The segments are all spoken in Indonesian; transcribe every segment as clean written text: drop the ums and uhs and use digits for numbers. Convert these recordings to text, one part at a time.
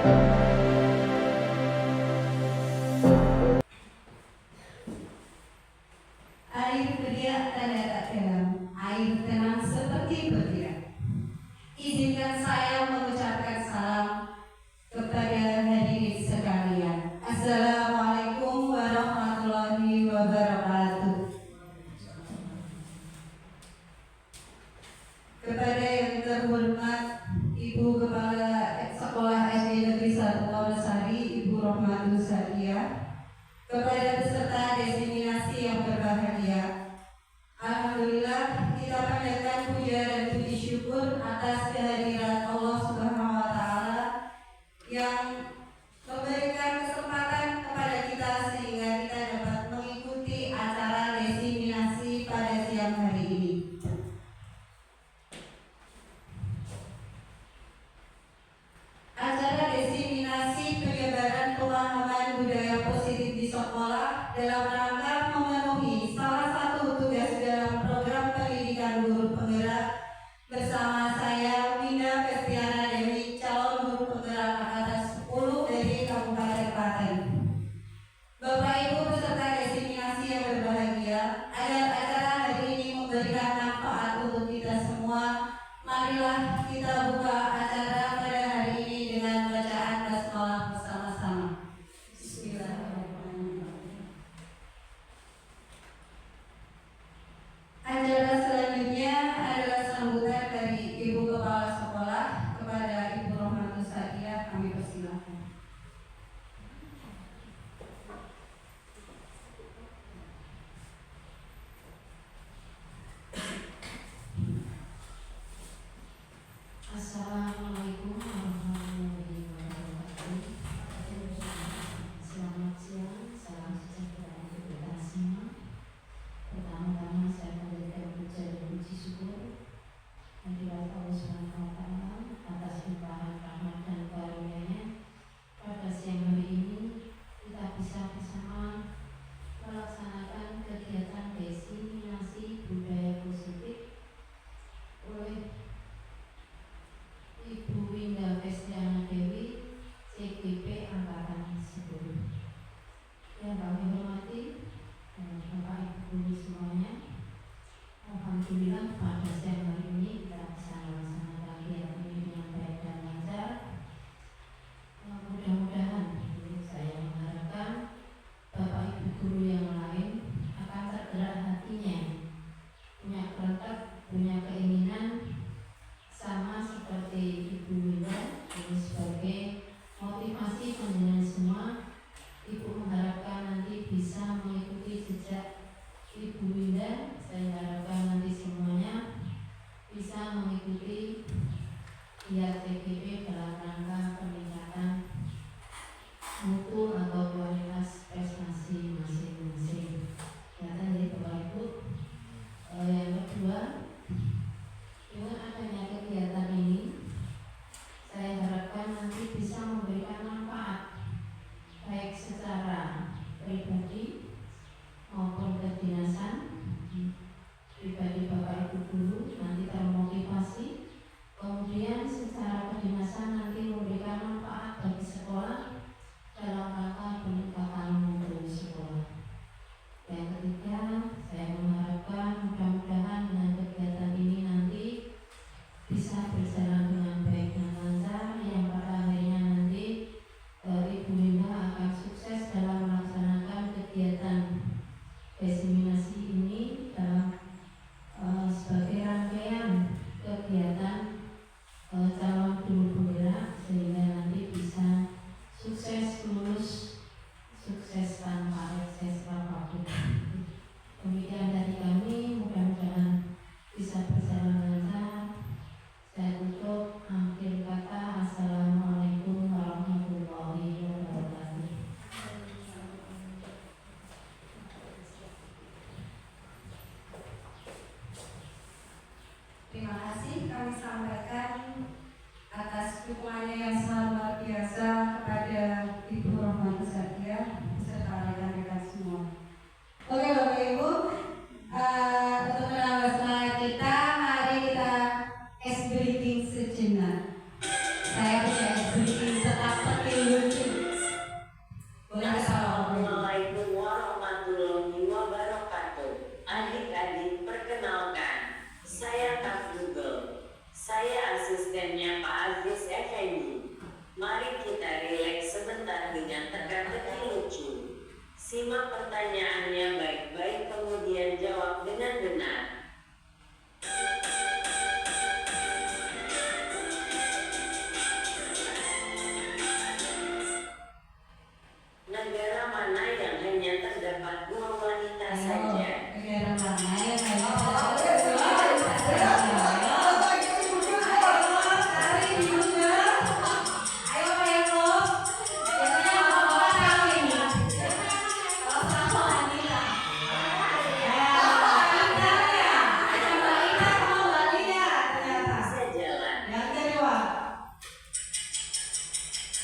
Air beria tanda tak dalam, air tenang seperti bergerak. Izinkan saya mengucapkan salam kepada hadirin sekalian. Assalamualaikum warahmatullahi wabarakatuh. Kepada yang terhormat Ibu Kepala Sekolah SD Negeri 1 Wonosari, Ibu Rohmatul Sadia, kepada peserta diseminasi yang berbahagia, alhamdulillah kita panjatkan puja dan puji syukur atas kehadiran Allah Subhanahu wa Ta'ala yang memberikan kesempatan kepada kita sehingga kita dapat mengikuti acara diseminasi pada siang hari ini. Acara diseminasi penyebaran pemahaman budaya positif di sekolah dalam rangka memenuhi salah satu tugas dalam program pendidikan guru penggerak bersama saya Winda Festiana Dewi, calon guru penggerak angkatan 10 dari Kabupaten Klaten. Bapak Ibu peserta diseminasi yang berbahagia, agar acara hari ini memberikan manfaat untuk kita semua, marilah kita buka acara pada hari ini dengan bacaan basmalah bersama-sama. Bismillahirrahmanirrahim. Acara selanjutnya adalah sambutan dari Ibu Kepala Sekolah kepada Ibu Rohmatul Sadia. Kami persilahkan. Assalamualaikum warahmatullahi wabarakatuh. Selamat siang, salam sejahtera untuk kita semua. Pertama-tama saya memberikan puja dan puji syukur kehadirat Allah Subhanahu wa Ta'ala atas limpahan rahmat dan karunia-Nya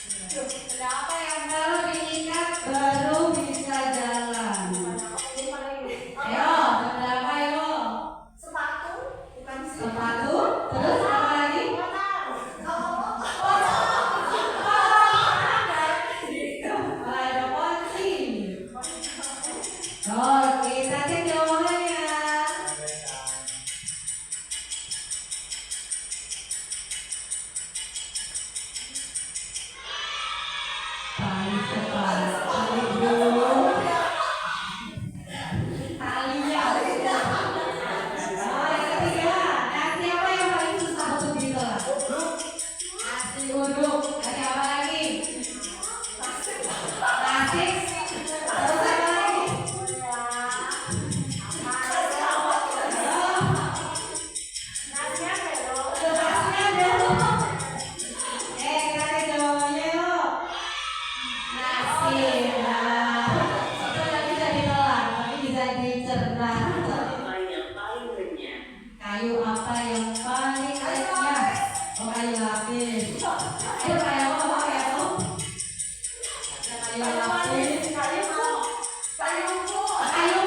Berapa yang baru diikat baru bisa jalan? Ayo, berapa yo? Sepatu, bukan sih. Sepatu, terus apa lagi? Ada kunci. Oke, kita cek jawabannya. Tali sepatu. Talinya. Oh, yang ketiga. Nasi apa yang paling susah untuk ditolak? Nasi uduk. Nasi apa lagi? Nasi. Terus apa lagi? Nasinya belum. Kita cek jawabannya yuk. Nasi. Nah, itu nggak bisa ditolak, tapi bisa dicerna. Apa yang paling renyah? Kayu apa yang paling renyah? Oh, kayu lapis. Ayo kayu apa? Kayu apa? Kayu lapis. Kayu puk. Kayu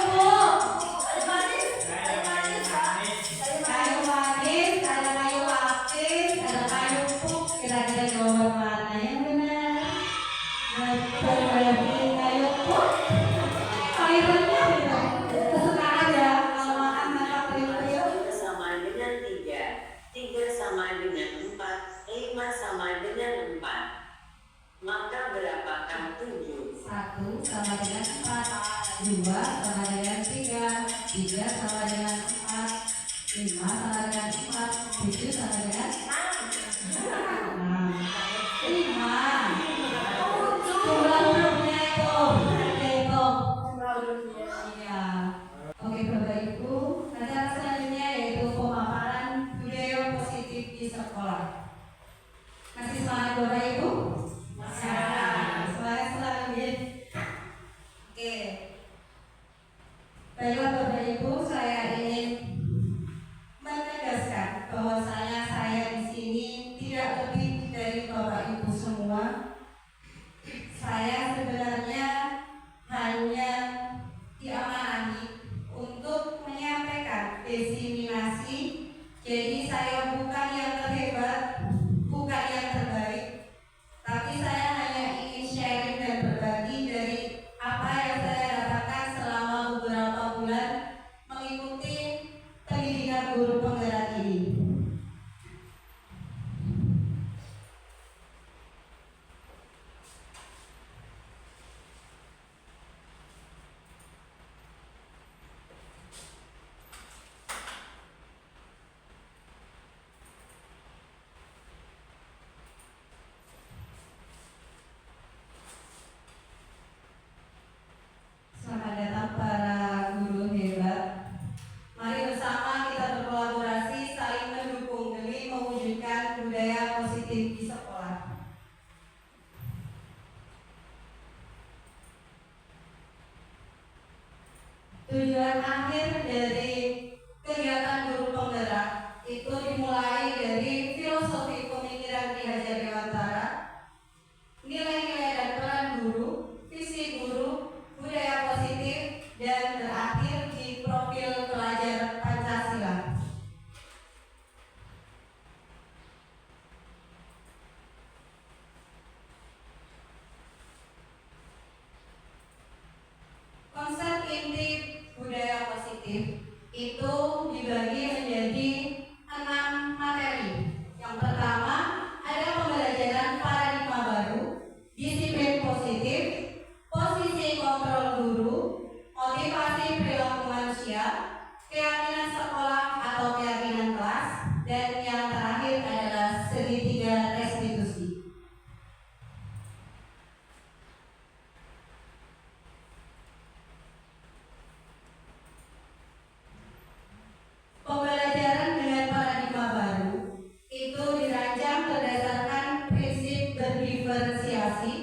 manis, ada kayu lapis, ada kayu puk. Kira-kira jawaban mana yang benar? Betul, kayu puk. Paling renyah gitu. Kesukaan ya kalau makan makan kriuk-kriuk. 2 sama dengan 3, 3 sama dengan 4, 5 sama dengan 4. Maka berapakah 7? 1 sama dengan 4, 2 sama dengan 3, 3 sama dengan 4, 5 sama dengan 4, 7 sama dengan 6. 5. Jumlah hurufnya itu. Iya. Oke Bapak Ibu, acara selanjutnya yaitu pemaparan budaya positif di sekolah. Masih semangat Bapak Ibu? Semangat selalu ya. Oke. Baiklah Bapak Ibu, saya ingin menegaskan bahwasanya saya di sini tidak lebih dari Bapak Ibu semua. Saya sebenarnya hanya diamanahi untuk menyampaikan diseminasi. Jadi saya bukan yang terhebat, bukan yang terbaik, tapi saya hanya ingin sharing dan berbagi dari apa yang saya dapatkan selama beberapa bulan mengikuti pendidikan guru penggerak ini. Selamat datang para guru hebat. Mari bersama kita berkolaborasi, saling mendukung demi mewujudkan budaya positif di sekolah. Tujuan akhir dari kegiatan guru penggerak itu dimulai dari filosofi pemikiran Ki Hajar Dewantara, nilai-nilai dan peran guru, visi guru, budaya positif, dan berakhir di profil pelajar Pancasila. Konsep inti budaya positif itu dibagi menjadi 6 materi. Yang pertama ada pembelajaran paradigma baru, disiplin positif, posisi kontrol guru, motivasi perilaku manusia, keyakinan sekolah atau keyakinan kelas, dan yang terakhir adalah segitiga restitusi. Pembelajaran dengan paradigma baru itu dirancang berdasarkan prinsip berdiferensiasi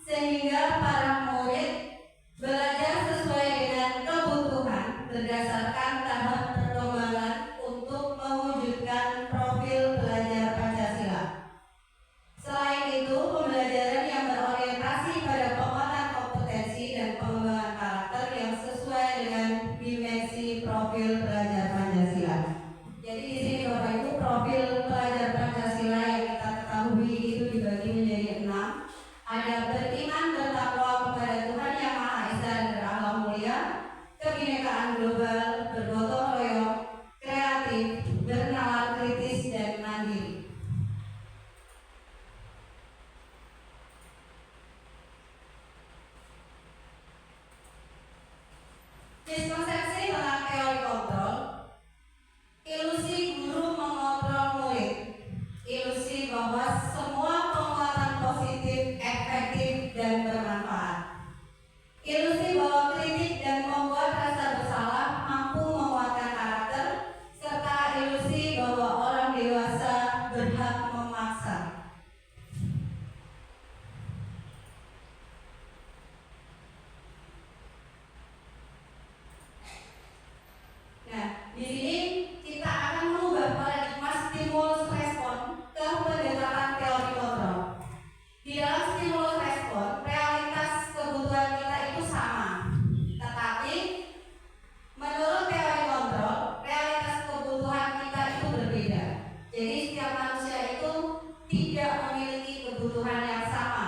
sehingga para murid belajar sesuai dengan kebutuhan berdasarkan tahap perkembangan untuk mewujudkan profil pelajar Pancasila. Selain itu, pembelajaran yang ada beriman bertakwa kepada Tuhan Yang Maha Esa dan berakhlak mulia, kebinekaan global, bergotong royong, kreatif, bernalar kritis dan mandiri. Miskonsepsi tentang teori kontrol, ilusi guru mengontrol murid, ilusi bahwa semua penguatan positif, efektif, dan bermanfaat, ilusi bahwa kritik dan membuat rasa bersalah mampu menguatkan karakter, serta ilusi bahwa orang dewasa berhak memaksa. Nah, di sini kita akan mengubah paradigma stimulus respon ke pendekatan teori kontrol. Di dalam stimulus respon, realitas kebutuhan kita itu sama, tetapi menurut teori kontrol, realitas kebutuhan kita itu berbeda. Jadi setiap manusia itu tidak memiliki kebutuhan yang sama.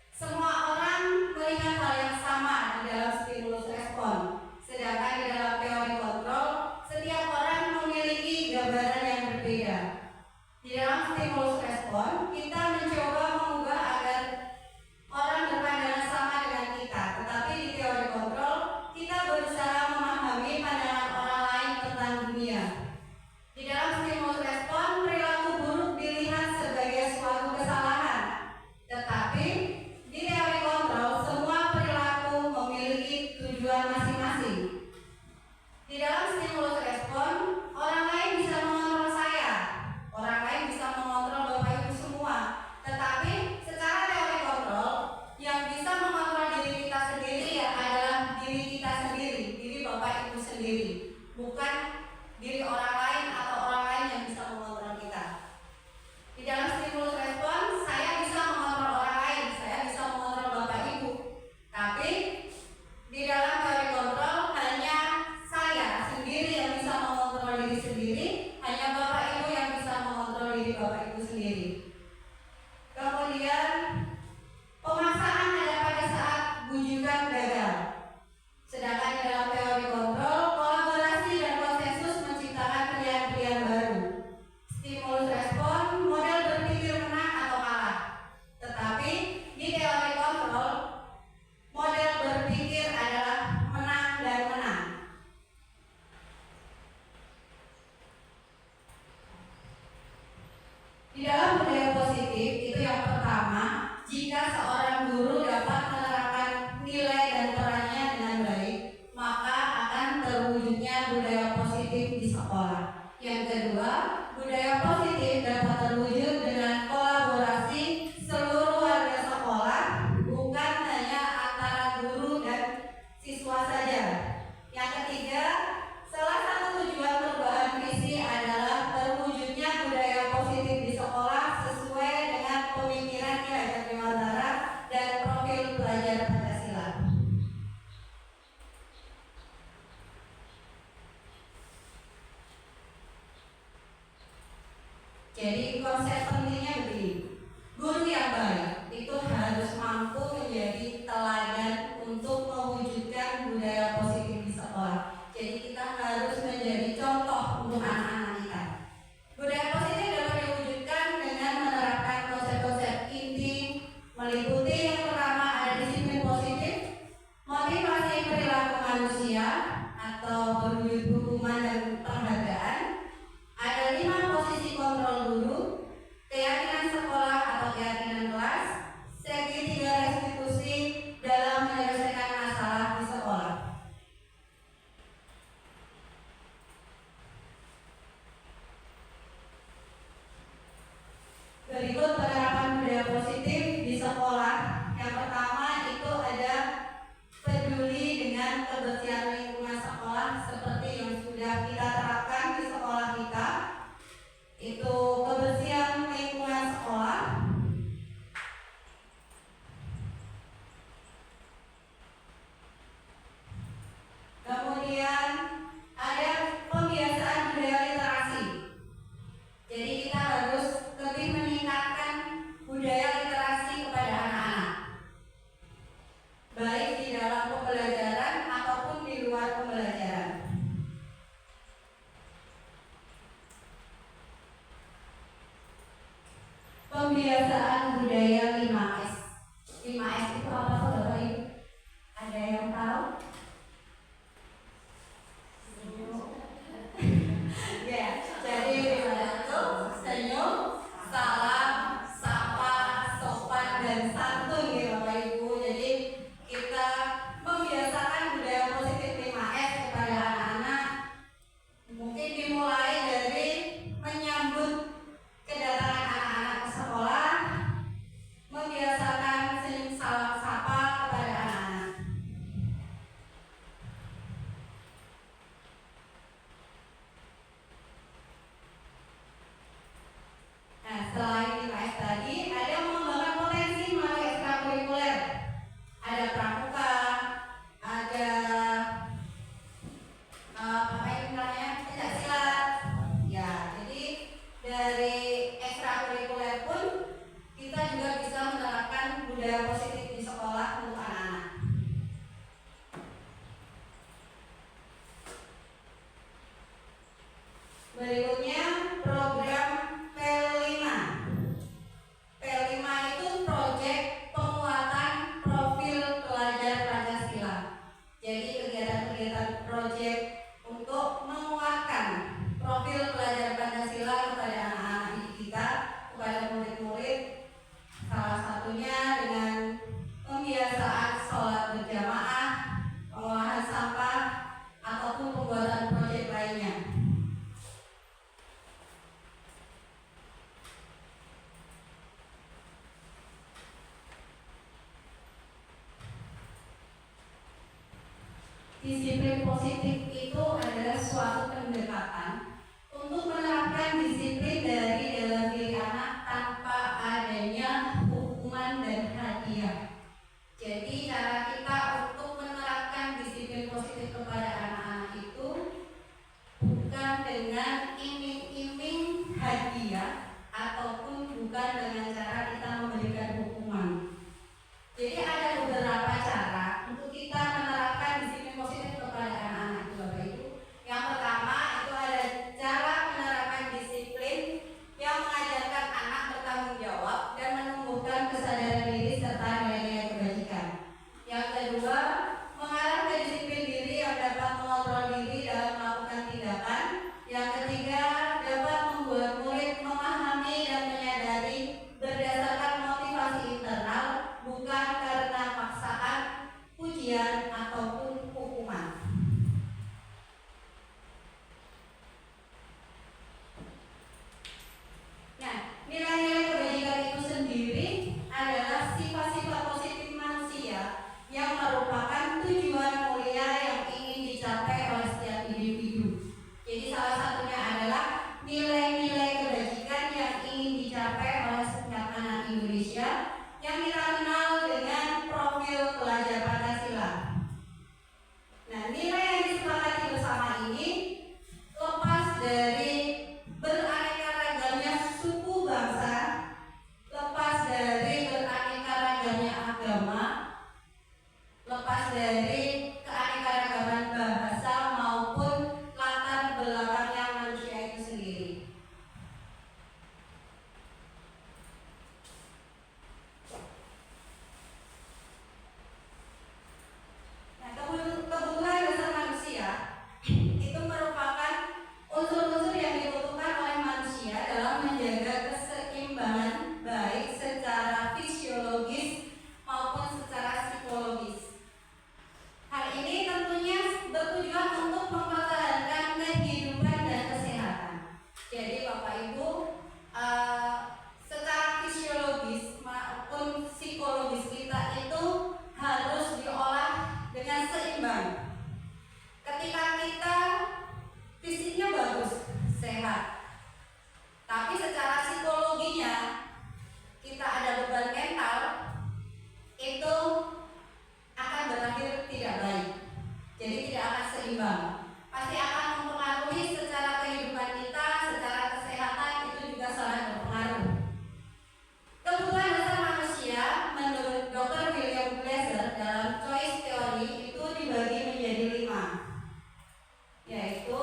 Semua orang melihat hal yang sama di dalam stimulus respon. Sedangkan di dalam teori kontrol, setiap orang memiliki gambaran yang berbeda. Di dalam stimulus respon, kita mencoba mengubah agar orang berpandangan sama dengan kita. Tetapi di teori kontrol, kita berusaha memahami pandangan orang lain tentang dunia. Di dalam stimulus respon, perilaku buruk dilihat sebagai suatu kesalahan. Tetapi di teori kontrol, semua perilaku memiliki tujuan masing-masing. Di dalam stimulus respon, orang lain bisa mengontrol saya, orang lain bisa mengontrol Bapak Ibu semua. Tetapi secara teori kontrol, yang bisa mengontrol diri kita sendiri ya adalah diri kita sendiri, diri Bapak Ibu sendiri, bukan diri orang lain atau orang lain yang bisa mengontrol kita. Di dalam stimulus respon, saya bisa mengontrol orang lain, saya bisa mengontrol Bapak Ibu. Tapi di dalam teori kontrol hanya saya sendiri yang bisa mengontrol diri sendiri, hanya Bapak Ibu yang bisa mengontrol diri Bapak Ibu sendiri. Kemudian pemaksaan ada pada saat bujukan gagal. Sedangkan di dalam teori kontrol, kolaborasi dan konsensus menciptakan pilihan-pilihan baru. Stimulus respon, model berpikir menang atau kalah. Tetapi di teori kontrol, model berpikir adalah menang dan menang. Di dalam budaya positif, itu yang pertama, jika seorang guru dapat menerapkan nilai dan perannya dengan baik, maka akan terwujudnya budaya positif di sekolah. Yang kedua, budaya positif dapat terwujud dengan kolaborasi seluruh warga sekolah, bukan hanya antara guru dan siswa saja. Yang ketiga, salah satu tujuan perubahan visi adalah terwujudnya budaya positif di sekolah sesuai dengan pemikiran Ki Hajar Dewantara dan profil pelajar Pancasila. Jadi konsep pentingnya begini, guru yang baik itu harus mampu menjadi teladan untuk mewujudkan budaya positif di sekolah. Jadi kita harus menjadi contoh untuk anak-anak kita. Budaya positif dapat diwujudkan dengan menerapkan konsep-konsep inti, meliputi yang pertama ada disiplin positif, motivasi perilaku manusia atau berwujud hukuman dan penghargaan, ada 5 posisi kontrol guru, keyakinan sekolah atau keyakinan kelas, segitiga restitusi dalam menyelesaikan masalah di sekolah. Berikut penerapan budaya positif di sekolah. Yang pertama itu ada peduli dengan kebersihan lingkungan sekolah seperti yang sudah kita terapkan di sekolah kita. Itu kebersihan lingkungan sekolah. Kemudian ada pembiasaan budaya literasi. Jadi kita harus lebih meningkatkan budaya literasi kepada anak-anak. pramuka, ada apa ini namanya, pencaksilat. Ya, jadi dari ekstrakurikuler pun kita juga bisa menerapkan budaya positif di sekolah untuk anak-anak. Berikutnya program P5. P5 itu proyek penguatan profil pelajar Pancasila. Jadi kegiatan-kegiatan proyek untuk menguatkan profil pelajar Pancasila kepada anak-anak didik kita, kepada murid-murid. Salah satunya dengan pembiasaan sholat berjamaah, pengolahan sampah, ataupun pembuatan proyek lainnya. Disiplin positif itu adalah suatu pendekatan untuk menerapkan disiplin dari dalam diri anak tanpa adanya hukuman dan hadiah. Jadi cara kita untuk menerapkan disiplin positif kepada anak-anak itu bukan dengan iming-iming hadiah ataupun bukan dengan cara kita memberikan hukuman. Jadi ada beberapa cara untuk kita menerapkan disiplin positif kepada anak-anak itu, Bapak Ibu. Yang pertama itu ada cara menerapkan disiplin yang mengajarkan anak bertanggung jawab dan menumbuhkan kesadaran diri serta nilai-nilai kebajikan. Yang kedua, mengarah ke disiplin diri yang dapat mengontrol diri dalam melakukan tindakan. Yang ketiga, dapat membuat murid memahami dan menyadari berdasarkan motivasi internal, bukan karena paksaan, pujian, ataupun hukuman. Nah, nilai-nilai kebajikan itu sendiri adalah sifat-sifat positif manusia yang merupakan tujuan mulia yang ingin dicapai oleh setiap individu. Jadi salah satunya adalah nilai-nilai kebajikan yang ingin dicapai oleh setiap anak Indonesia yang kita kenal dengan profil pelajar Pancasila. Nah, nilai yang disepakati bersama ini lepas dari beraneka ragamnya suku bangsa, lepas dari beraneka ragamnya agama, lepas dari keanekaragaman bahasa maupun latar belakangnya manusia itu sendiri. Nah, kebutuhan dasar manusia itu merupakan unsur-unsur yang dibutuhkan oleh manusia dalam menjaga keseimbangan baik secara fisiologis maupun secara psikologis. Hal ini tentunya bertujuan untuk mempertahankan kehidupan dan kesehatan. Jadi Bapak Ibu, secara fisiologis maupun psikologis kita itu harus diolah dengan seimbang. Ketika kita fisiknya bagus, sehat, tapi secara psikologinya kita ada beban mental, itu akan berakhir tidak baik. Jadi tidak akan seimbang. Pasti akan mempengaruhi secara kehidupan kita, secara kesehatan itu juga sangat berpengaruh. Kebutuhan dasar manusia menurut Dr. William Glasser dalam Choice Theory itu dibagi menjadi 5, yaitu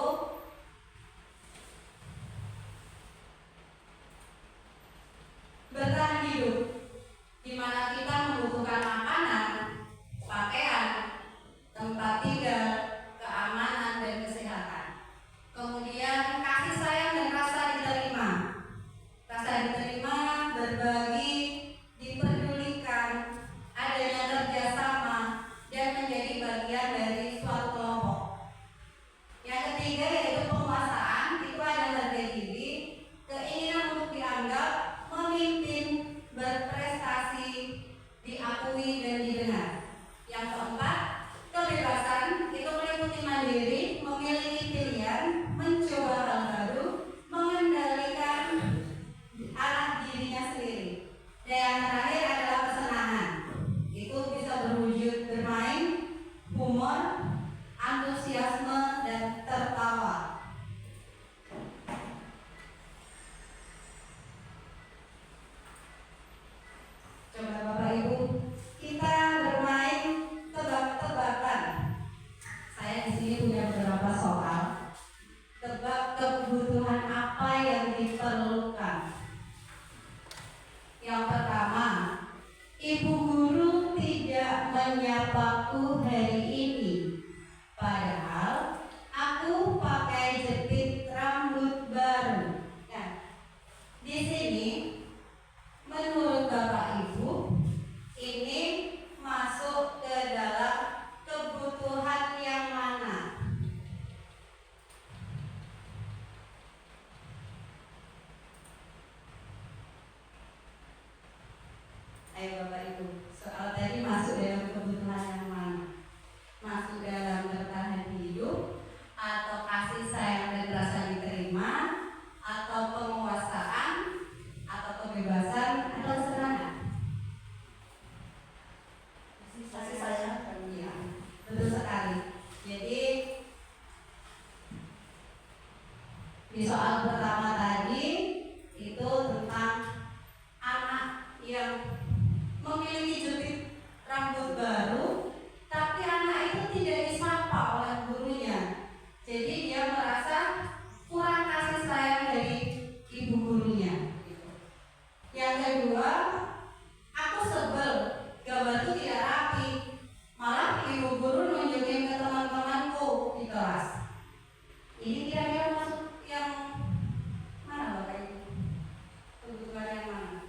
bertahan hidup, di mana kita membutuhkan makanan, pakaian, tempat tinggal, keamanan, dan kesehatan. Kemudian kasih sayang dan rasa diterima. Rasa diterima, berbagi, diperdulikan, adanya kerjasama, dan menjadi bagian dari suatu kelompok. Yang ketiga yaitu penguasaan, itu ada harga diri, keinginan untuk dianggap, memimpin, berprestasi, diakui dan didengar. Yang keempat, kebebasan, itu meliputi mandiri, memiliki pilihan, mencoba hal baru, mengendalikan arah dirinya sendiri. Dan yang terakhir adalah kesenangan, itu bisa berwujud menyapaku hari ini. Padahal aku pakai jepit rambut baru. Nah, di sini menurut Bapak Ibu ini masuk ke dalam kebutuhan yang mana? Ayo Bapak Ibu, soal tadi masuk dalam kebutuhan yang mana? Masuk dalam bertahan hidup, atau kasih sayang dan rasa diterima, atau penguasaan, atau kebebasan, atau kesenangan? Kasih sayang. Iya, betul sekali. Jadi di soal pertama tadi itu tentang anak yang memiliki jepit rambut baru, tapi anak itu tidak disapa oleh gurunya. Jadi dia merasa kurang kasih sayang dari ibu gurunya. Yang kedua, aku sebel, gambarku tidak rapi, malah ibu guru nunjukin ke teman-temanku di kelas. Ini kira-kira masuk yang mana Bapak Ibu? Kebutuhan yang mana?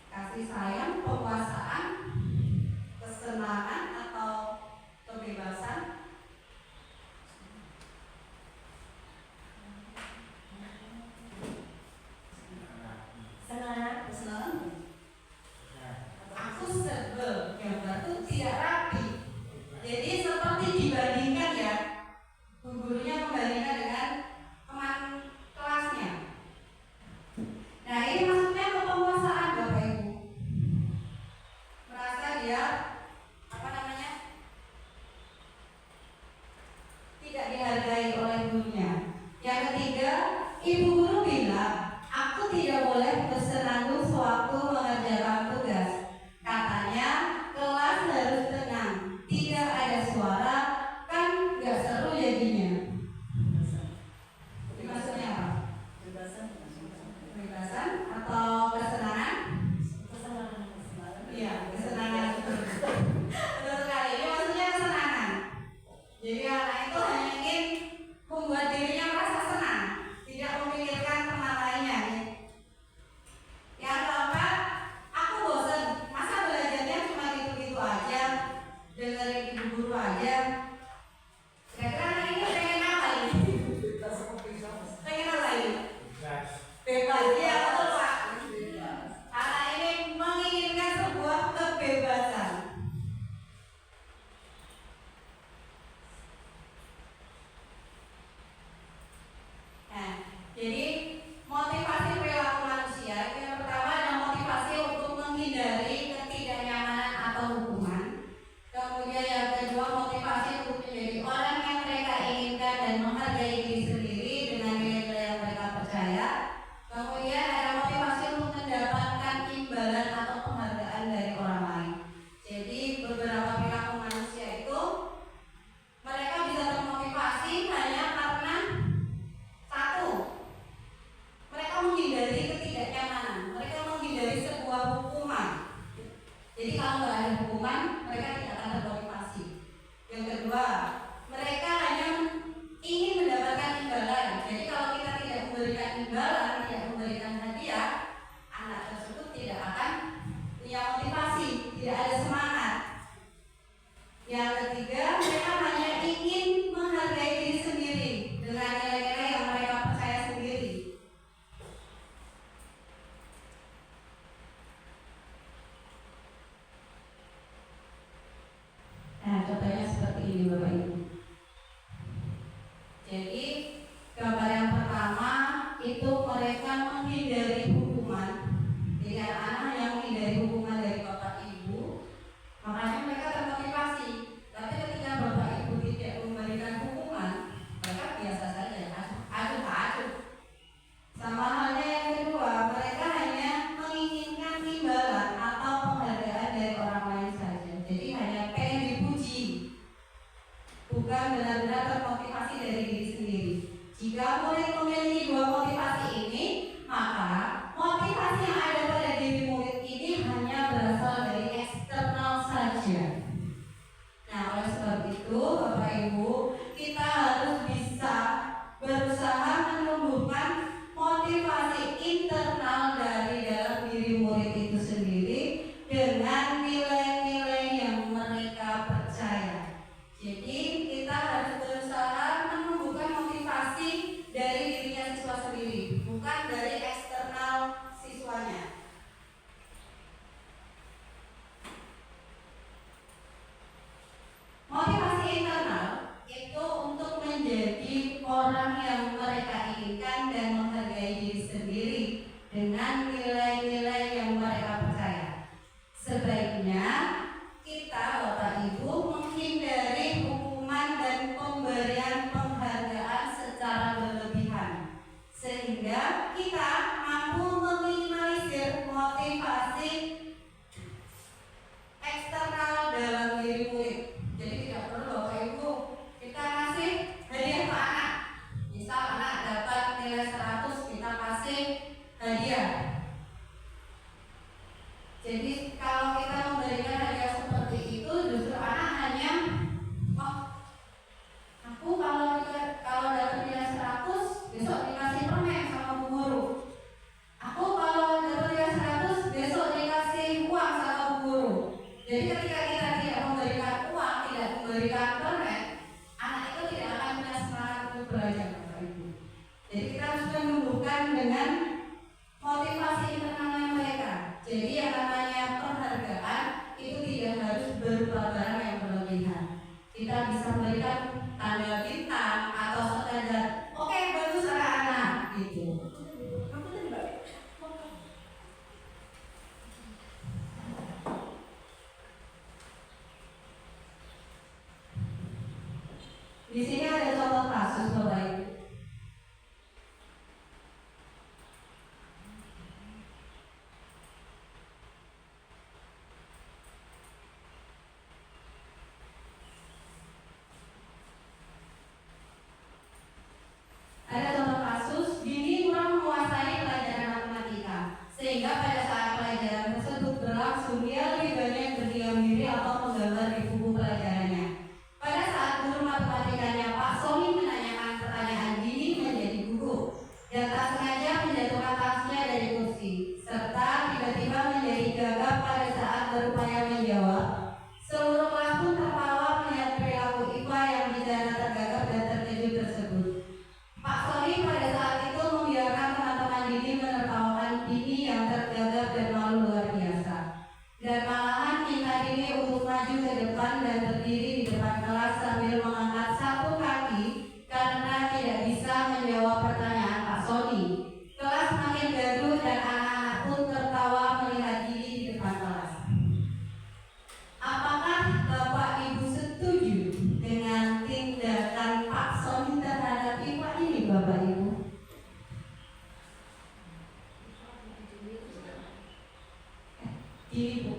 Kasih sayang, penguasaan, kesenangan, atau kebebasan? Senang. Aku sebel, gambarku tidak rapi. Jadi seperti dibandingkan ya, bu gurunya membandingkan dengan teman kelasnya. Nah ini maksudnya ke penguasaan Bapak Ibu. Merasa dia tidak dihargai oleh gurunya. Yang ketiga, ibu guru bilang, aku tidak boleh bersenandung sewaktu mengerjakan tugas. Katanya kelas harus tenang, tidak ada suara, kan gak seru jadinya. Ini maksudnya apa? Kebebasan atau kesenangan? Iya, kesenangan. Betul sekali. Ini maksudnya kesenangan. Jadi anak itu hanya ingin membuat dirinya merasa senang, tidak memikirkan teman lainnya. Yang keempat, aku bosan. Masa belajarnya cuma gitu-gitu aja, dengerin ibu guru aja. Kira-kira anak ini pengen apa ini? Pengen apa ini? Bebas. Iya betul Pak. Anak ini menginginkan sebuah kebebasan. Nah, jadi motivasi perilaku manusia itu yang pertama adalah motivasi untuk menghindari ketidaknyamanan atau hukuman. Kemudian yang kedua motivasi untuk menjadi orang yang mereka inginkan dan menghargai diri sendiri dengan nilai-nilai yang mereka percaya. Kemudian ada motivasi untuk mendapatkan imbalan atau penghargaan dari orang lain. Jadi beberapa perilaku manusia itu mereka bisa termotivasi hanya karena satu, mereka menghindari ketidaknyamanan, mereka menghindari sebuah hukuman. Jadi kalau nggak ada hukuman, mereka tidak akan termotivasi. Yang kedua, mereka hanya ingin mendapatkan imbalan. Jadi kalau kita tidak memberikan imbalan, tidak memberikan hadiah, anak tersebut tidak akan punya motivasi, tidak ada semangat. Yang ketiga, mereka hanya ingin menghargai diri sendiri dengan nilai-nilai yang mereka percaya sendiri. Nah, contohnya seperti ini Bapak Ibu. Jadi, gambar yang pertama itu mereka menghindari hukuman. Jadi anak-anak yang menghindari hukuman dari Bapak Ibu, makanya mereka termotivasi. Tapi ketika Bapak Ibu tidak memberikan hukuman, mereka biasa saja, acuh-acuh. Sama halnya yang kedua, mereka hanya menginginkan imbalan atau penghargaan dari orang lain saja. Jadi hanya pengen dipuji. itu, Bapak Ibu, kita harus bisa berusaha menumbuhkan motivasi internal dari dalam diri murid itu sendiri dengan nilai-nilai yang mereka percaya. Jadi kita harus berusaha menumbuhkan motivasi dari dirinya siswa sendiri, bukan dari eksternal siswanya. Motivasi internal itu untuk menjadi orang yang mereka inginkan dan menghargai diri sendiri dengan nilai-nilai yang mereka percaya. Sebaiknya kita, Bapak Ibu, menghindari hukuman dan pemberian penghargaan secara berlebihan, sehingga kita mampu meminimalisir motivasi eksternal dalam diri murid. Jadi tidak perlu Bapak Ibu kita kasih hadiah ke anak. Misal anak dapat nilai 100, kita kasih hadiah. Jadi kalau kita memberikan hadiah seperti itu, justru anak hanya, oh, aku kalau dapat nilai 100, besok dikasih permen sama bu guru. Aku kalau dapat nilai 100, besok dikasih uang sama bu guru. Jadi ketika kita tidak memberikan uang, tidak memberikan permen, anak itu tidak akan punya semangat untuk belajar, Bapak Ibu. Jadi kita harus menumbuhkan dengan motivasi internalnya mereka. Jadi yang namanya penghargaan itu tidak harus berupa barang yang berlebihan. Kita bisa memberikan tanda bintang atau sekadar, oke, bagus anak-anak gitu. Di sini ada contoh kasus, Bapak Ibu. Ada contoh kasus, Dini kurang menguasai pelajaran matematika, sehingga pada saat pelajaran tersebut berlangsung dia lebih banyak berdiam diri atau menggambar di buku pelajarannya. Pada saat guru matematikanya Pak Sony menanyakan pertanyaan, Dini menjadi gugup dan tak sengaja menjatuhkan tasnya dari kursi, serta tiba-tiba menjadi gagap pada saat berupaya menjawab. Seluruh kelas pun tertawa melihat perilaku Ipa yang bicara tergagap dan terkejut tersebut. Pak Sony pada saat itu membiarkan teman-teman Dini menertawakan Dini yang tergagap dan malu luar biasa, dan malahan minta Dini untuk maju ke depan dan berdiri di depan kelas sambil mengangkat satu kaki karena tidak bisa menjawab pertanyaan Pak Sony. Kelas makin gaduh dan anak-anak pun tertawa melihat Dini di depan kelas. Apakah Bapak Ibu setuju dengan tindakan Pak Sony terhadap Ipa ini, Bapak Ibu? Ibu,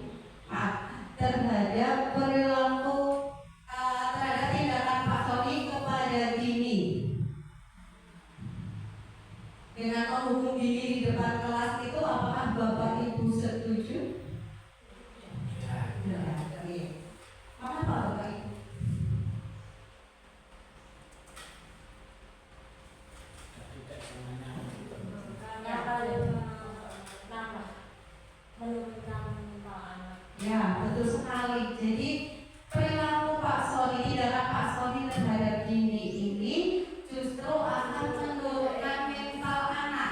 maaf, terhadap perilaku terhadap tindakan Pak Sony kepada Dini dengan menghukum Dini di depan kelas itu, apakah Bapak Ibu setuju? Ya, oke. Mengapa Bapak Ibu? Karena paling nambah menurunkan mental anak. Ya, betul sekali. Jadi perilaku Pak Sony, tindakan Pak Sony terhadap Dini ini justru akan menurunkan mental anak.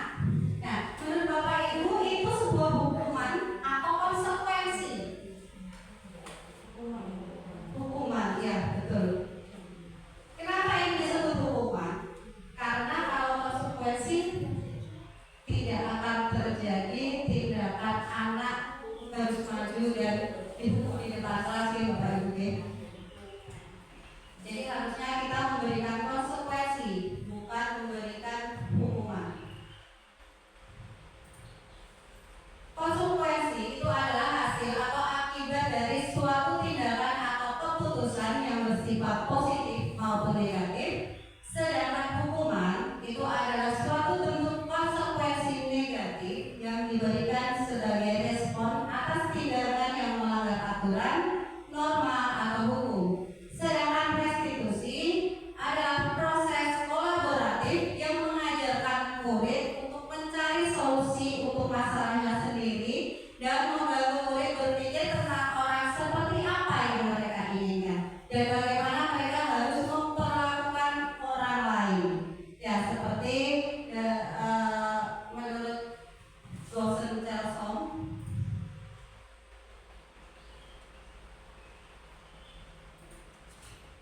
Nah, menurut Bapak Ibu itu sebuah hukuman atau konsekuensi? Hukuman, ya betul. Kenapa ini disebut hukuman? Karena kalau konsekuensi tidak akan terjadi tindakan anak harus maju dan dihukum di depan kelas, ya Bapak Ibu. Jadi harusnya kita memberikan konsekuensi, bukan memberikan hukuman. Konsekuensi itu adalah hasil atau akibat dari suatu tindakan atau keputusan yang bersifat positif maupun negatif, sedangkan hukuman itu adalah suatu bentuk konsekuensi negatif yang diberikan sebagai respon atas tindakan yang melanggar aturan, norma, atau hukum. Sedangkan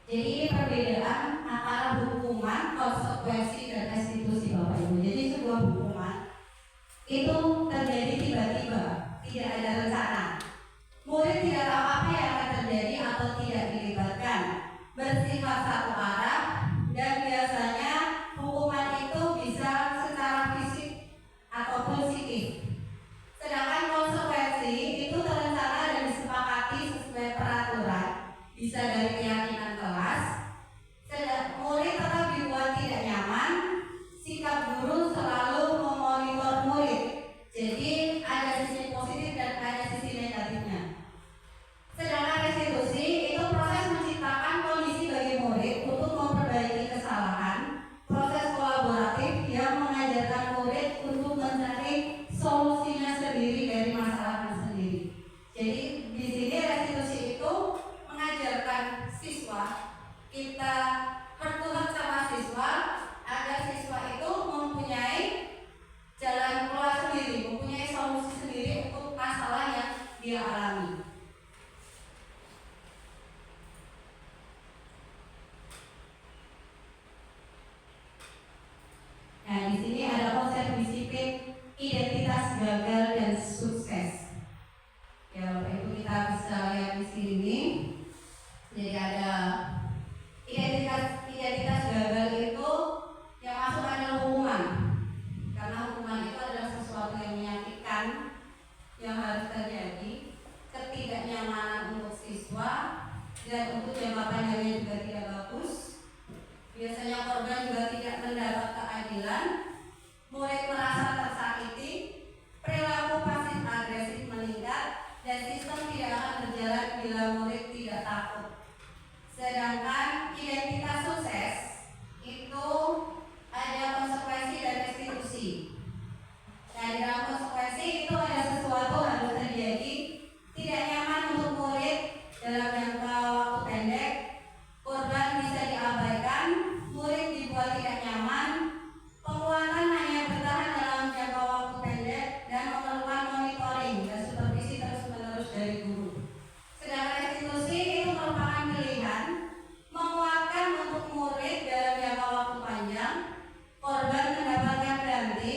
Jadi ini perbedaan antara hukuman, konsekuensi, dan restitusi Bapak Ibu. Jadi sebuah hukuman itu terjadi tiba-tiba, tidak ada rencana. Murid tidak tahu apa yang akan terjadi atau tidak dilibatkan, bersifat satu arah, dan biasanya hukuman itu bisa secara fisik ataupun psikis. Sedangkan konsekuensi itu terencana dan disepakati sesuai peraturan, bisa dari keyakinan kelas. Murid tetap dibuat tidak nyaman, sikap guru selalu memonitor murid. Jadi ada sisi positif dan ada sisi negatifnya. Sedangkan restitusi itu proses menciptakan kondisi bagi murid untuk memperbaiki kesalahan, proses kolaboratif yang mengajarkan murid untuk mencari solusinya sendiri dari masalahnya sendiri. Jadi di sini restitusi itu mengajarkan siswa, kita bertuhan sama siswa agar siswa itu mempunyai jalan keluar sendiri, mempunyai solusi sendiri untuk masalah yang dia alami. Nah, di sini ada konsep disiplin, identitas, gagal, dan sukses. Ya, Bapak Ibu, kita bisa lihat di sini. Jadi ada identitas gagal itu yang masuk adalah hukuman. Karena hukuman itu adalah sesuatu yang menyakitkan yang harus terjadi, ketidaknyamanan untuk siswa, dan untuk jangka panjangnya juga tidak bagus. Biasanya korban juga tidak mendapat keadilan, murid merasa tersakiti, perilaku pasif agresif meningkat, dan sistem tidak akan berjalan bila murid tidak takut. Sedangkan identitas sukses itu ada konsekuensi dan restitusi. Nah, di dalam konsekuensi itu ada sesuatu harus terjadi, tidak nyaman untuk murid dalam jangka waktu pendek, korban bisa diabaikan, murid dibuat tidak nyaman, penguatan hanya bertahan dalam jangka waktu pendek, dan memerlukan monitoring dan supervisi terus-menerus dari guru. Sedangkan restitusi itu merupakan pilihan, menguatkan untuk murid dalam jangka waktu panjang, korban mendapatkan ganti,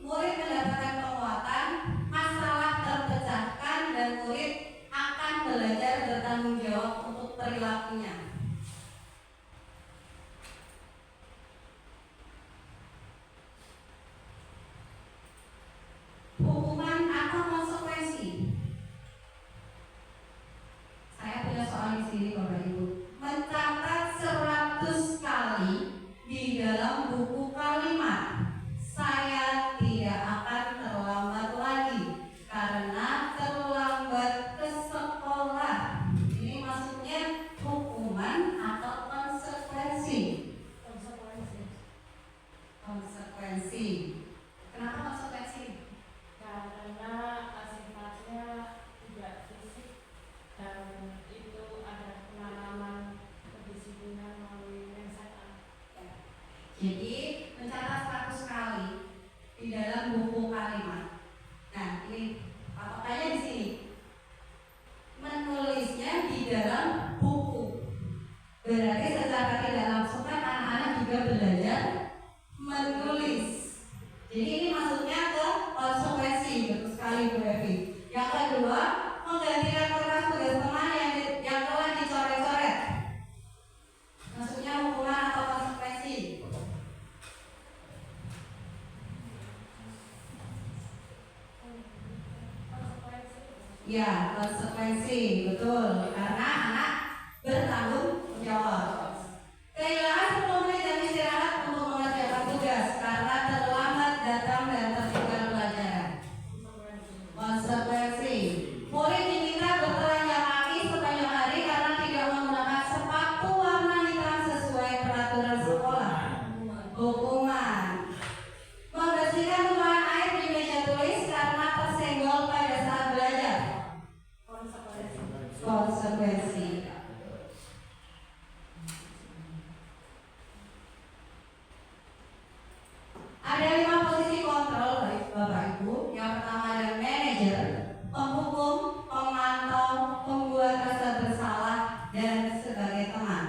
murid mendapatkan penguatan, masalah terpecahkan, dan murid akan belajar bertanggung jawab untuk perilakunya. Hukuman atau konsekuensi. Saya punya soal di sini Bapak Ibu. Mencatat 100 kali di dalam buku kalimat. Saya tidak akan terlambat lagi karena terlambat ke sekolah. Ini maksudnya hukuman atau konsekuensi? Konsekuensi. Kenapa konsekuensi? Karena sifatnya tidak fisik dan itu ada penanaman kedisiplinan melalui mindset. Jadi mencatat 100 kali di dalam buku kalimat. Nah, ini patokannya di sini. Menulisnya di dalam buku. Berarti secara tidak langsung kan anak-anak juga belajar menulis. Jadi ini maksudnya ke konsekuensi, betul sekali Bu Evi. Yang kedua, menggantikan kertas tugas teman yang telah dicoret-coret. Maksudnya hukuman atau konsekuensi? Ya, konsekuensi, betul. Karena anak bertanggung jawab. Kehilangan 10 menit jam istirahat untuk mengerjakan tugas karena terlambat datang dan tertinggal pelajaran. Konsekuensi. Murid diminta bertelanjang kaki sepanjang hari karena tidak menggunakan sepatu warna hitam sesuai peraturan sekolah. Hukuman. Membersihkan tumpahan air di meja tulis karena tersenggol pada saat belajar. Konsekuensi. Ada 5 posisi kontrol Bapak Ibu. Yang pertama ada manajer, penghukum, pemantau, pembuat rasa bersalah, dan sebagai teman.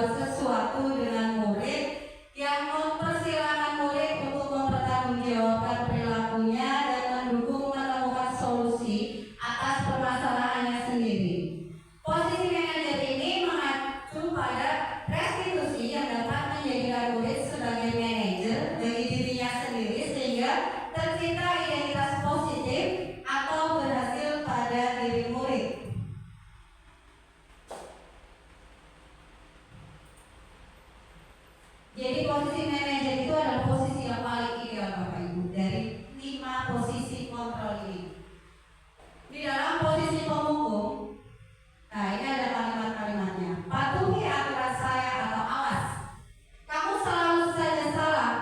berbuat sesuatu dengan murid yang mempersilahkan murid untuk mempertanggungjawabkan perilakunya dan mendukung menemukan solusi atas permasalahannya sendiri. Posisi manajer ini mengacu pada restitusi yang dapat menjadikan murid sebagai manajer bagi dirinya sendiri sehingga tercipta identitas positif atau berhasil pada diri murid. Jadi posisi manajer itu adalah posisi yang paling ideal Bapak Ibu dari 5 posisi kontrol ini. Di dalam posisi penghukum, nah ini ada kalimat-kalimatnya. Patuhi aturan saya atau awas. Kamu selalu saja salah,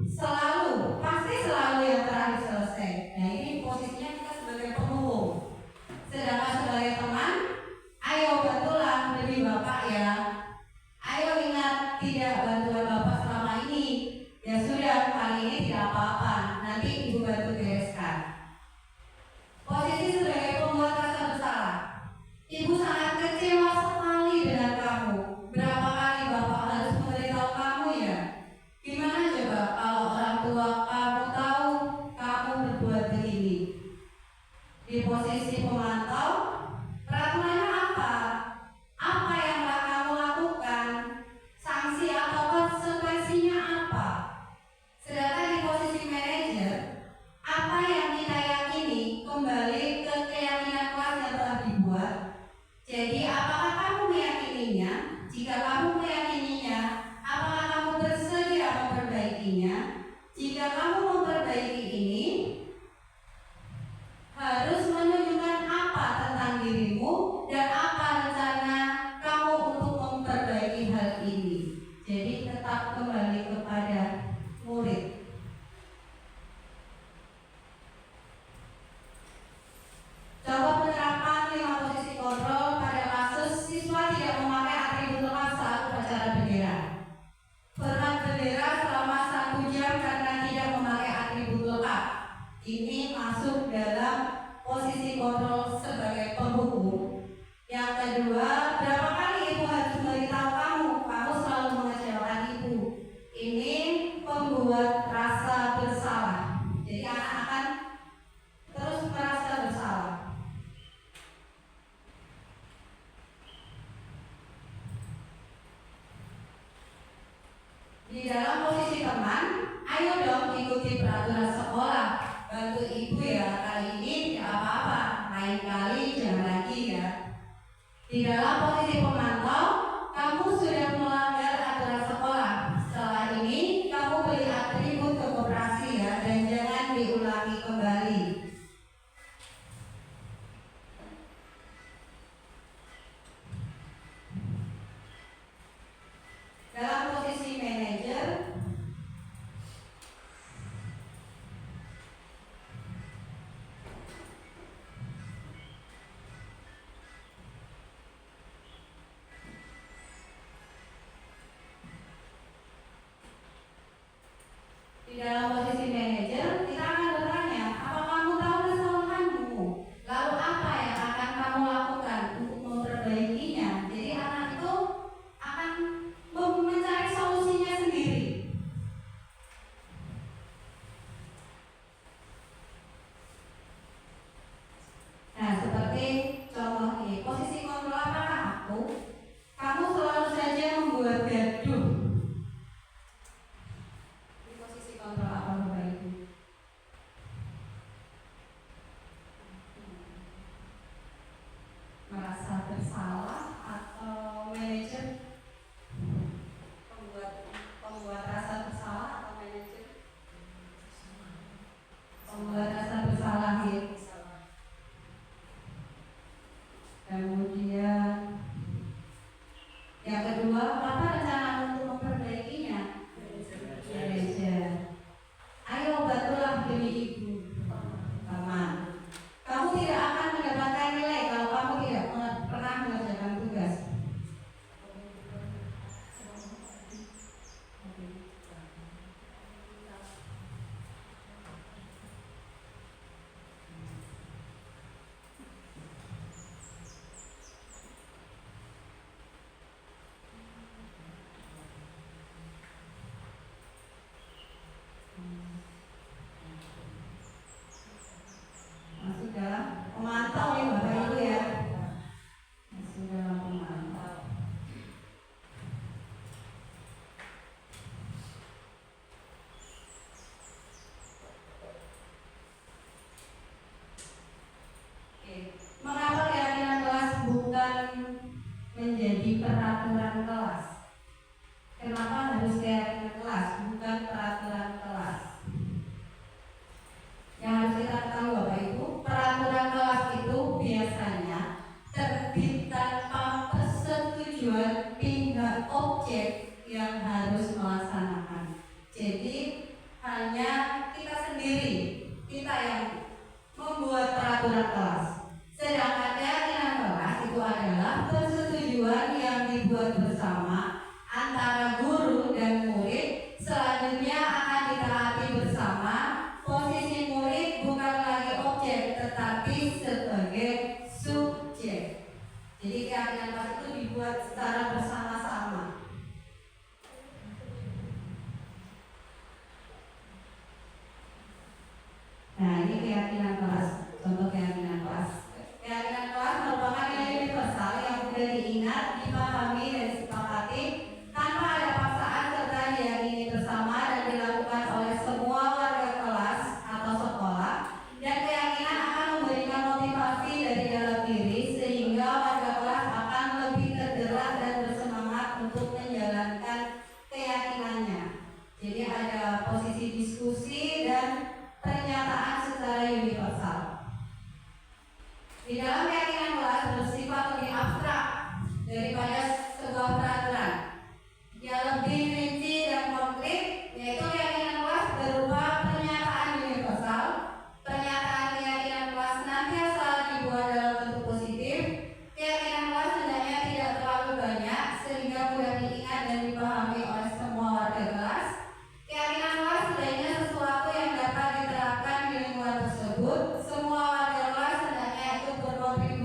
selalu, pasti selalu yang terakhir selesai. Nah ini posisinya kita sebagai penghukum. Sedangkan sebagai teman, ayo bantulah demi Bapak ya. Ayo ingat tidak bantuan Bapak selama ini. Ya sudah, kali ini tidak apa-apa. Nanti Ibu bantu bereskan. Posisi sebagai pembuat rasa bersalah. Ibu sangat kecewa sekali dengan kamu. Berapa kali Bapak harus memberitahu kamu ya? Gimana coba kalau orang tua kamu tahu kamu berbuat begini? Di posisi pemantau, peraturannya apa? Apa yang telah kamu lakukan? Sanksi atau konsekuensinya apa? Sedangkan di posisi manajer, apa yang kita yakini kembali ke keyakinan kelas yang telah dibuat. Jadi apakah kamu meyakininya? Jika kamu meyakininya, apakah kamu bersedia memperbaikinya? Jika kamu memperbaiki ini, harus menunjukkan apa tentang dirimu dan apa rencana kamu untuk memperbaiki hal ini. Jadi tetap kembali kepada murid. Contoh penerapan 5 posisi kontrol pada kasus siswa tidak memakai atribut lengkap saat upacara bendera. Hormat bendera selama 1 jam karena tidak memakai atribut lengkap. Ini masuk dalam posisi kontrol sebagai penghukum. Yang kedua, berapa kali ibu harus memberitahu kamu selalu mengecewakan ibu. Ini membuat rasa bersalah. Jadi anak akan terus merasa bersalah. Di dalam posisi teman, ayo dong ikuti peraturan sekolah. Bantu ibu ya, kali ini tidak apa-apa, lain kali jangan lagi ya. Di dalam posisi pemantau, kamu sudah melanggar aturan sekolah. Setelah ini, kamu beli atribut ke koperasi ya, dan jangan diulangi kembali. Dalam posisi manajer, di dalam posisi manajer, kita akan bertanya, apa kamu tahu kesalahanmu? Lalu apa yang akan kamu lakukan untuk memperbaikinya? Jadi anak itu akan mencari solusinya sendiri. Nah, seperti contoh ini, posisi kontrol apakah aku? Kamu selalu saja membuat gaduh. Di posisi kontrol apa Bapak Ibu? Merasa bersalah atau manajer? Pembuat rasa bersalah atau manajer? Pembuat rasa bersalah ya. Kemudian yang kedua, apa rencana untuk memperbaikinya? Manajer. Ayo bantulah demi ibu. Teman, kamu tidak akan mendapatkan nilai kalau kamu tidak pernah mengerjakan tugas. menjadi peraturan kelas. Kenapa harus keyakinan kelas, bukan peraturan kelas? Yang harus kita ketahui Bapak Ibu, peraturan kelas itu biasanya terbit tanpa persetujuan pihak objek yang harus melaksanakan. Jadi hanya kita sendiri, kita yang membuat peraturan kelas. Sedangkan keyakinan kelas itu adalah persetujuan yang dibuat bersama antara guru dan murid. Selanjutnya akan ditaati bersama. Posisi murid bukan lagi objek tetapi sebagai subjek. Jadi keyakinan kelas itu dibuat secara bersama-sama. Nah, ini keyakinan kelas. Contoh keyakinan kelas. Keyakinan kelas merupakan nilai universal yang mudah diingat, dipahami, dan disepakati tanpa ada paksaan serta diyakini bersama dan dilakukan oleh semua warga kelas atau sekolah. Dan keyakinan akan memberikan motivasi dari dalam diri sehingga warga kelas akan lebih tergerak dan bersemangat untuk menjalankan keyakinannya. Jadi ada posisi diskusi dan pernyataan secara universal. Di dalam keyakinan kelas bersifat lebih abstrak daripada sebuah peraturan. Yang lebih rinci dan konkret, yaitu keyakinan kelas berupa pernyataan universal. Pernyataan keyakinan kelas senantiasa dibuat dalam bentuk positif. Keyakinan kelas hendaknya tidak terlalu banyak sehingga mudah diingat dan dipahami oleh semua warga kelas. Keyakinan kelas hendaknya sesuatu yang dapat diterapkan di lingkungan tersebut. Semua warga kelas hendaknya itu berkontribusi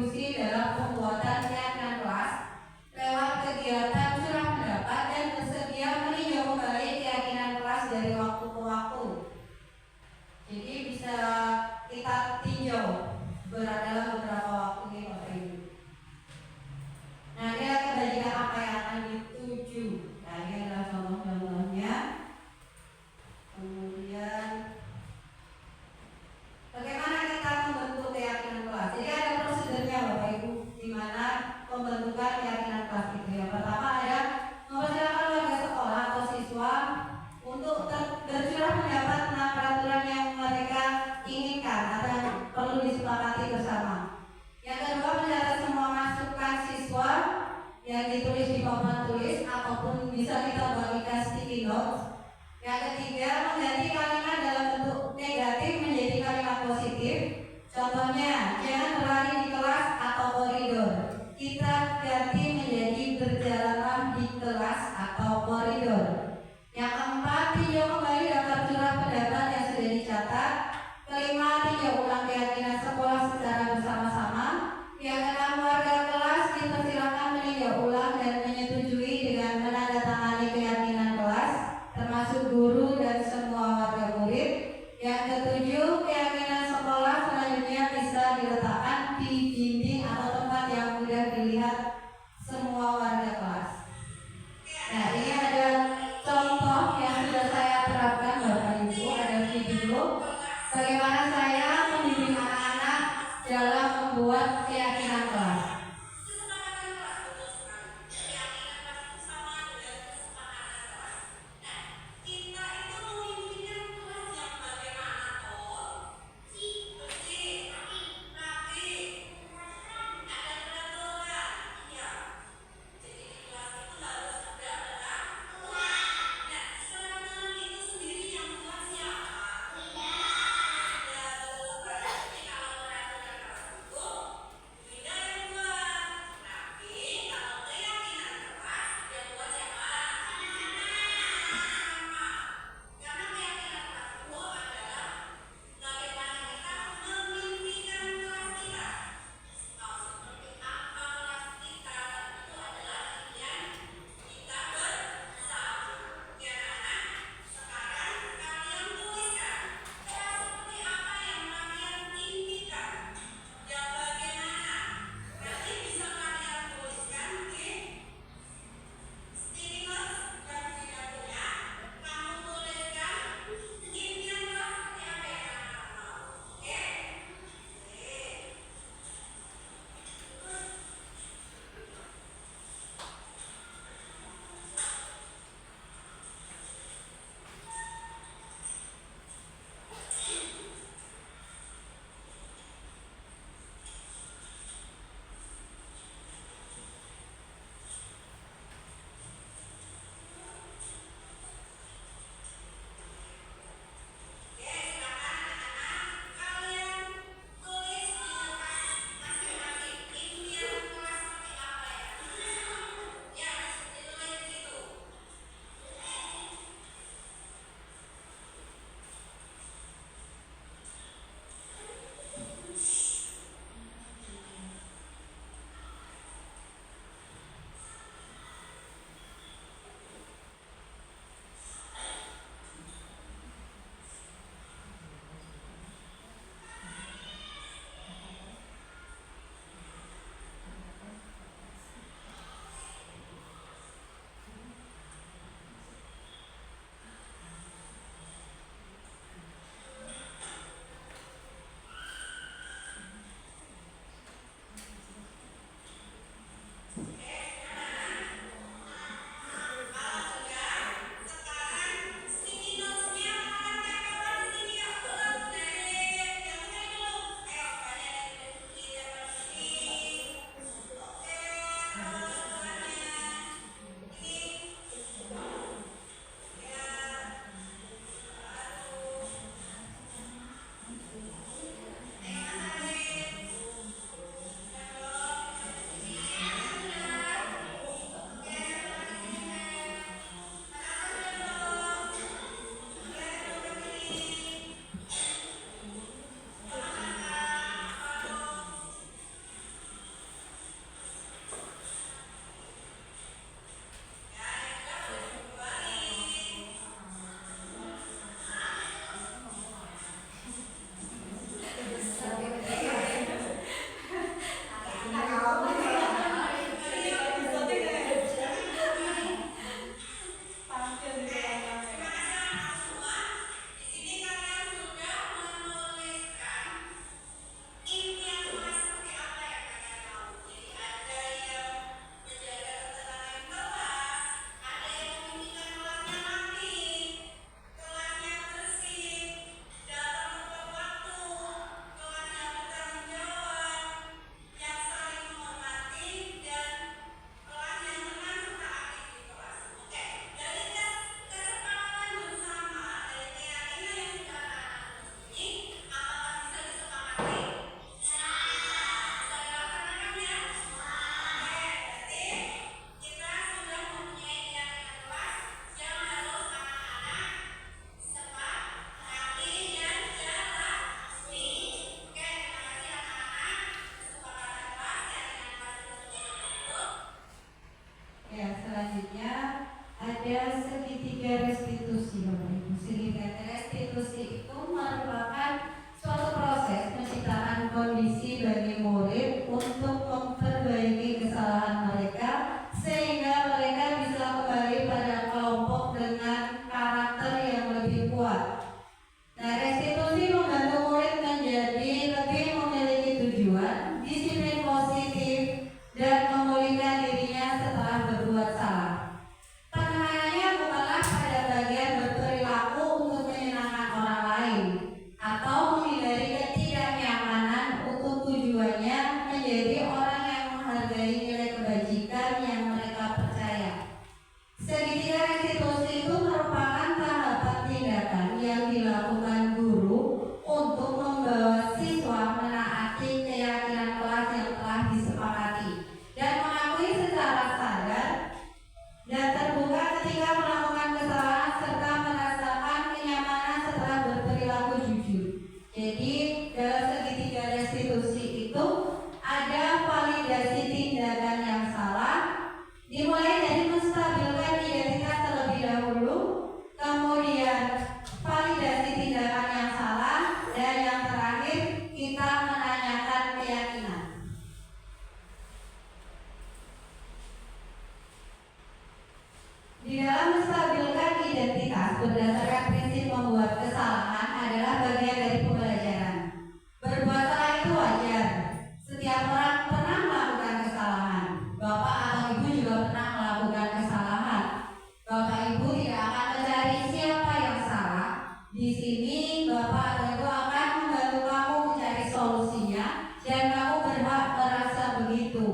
validasi tindakan yang salah, dimulai dari menstabilkan identitas terlebih dahulu, kemudian validasi tindakan yang salah, dan yang terakhir kita menanyakan keyakinan. Di dalam menstabilkan identitas berdasarkan prinsip membuat kesalahan adalah bagian dari pembelajaran. Berbuat salah itu wajar. Setiap orang pernah melakukan kesalahan. Bapak atau ibu juga pernah melakukan kesalahan. Bapak ibu tidak akan mencari siapa yang salah. Di sini bapak atau ibu akan membantu kamu mencari solusinya dan kamu berhak merasa begitu.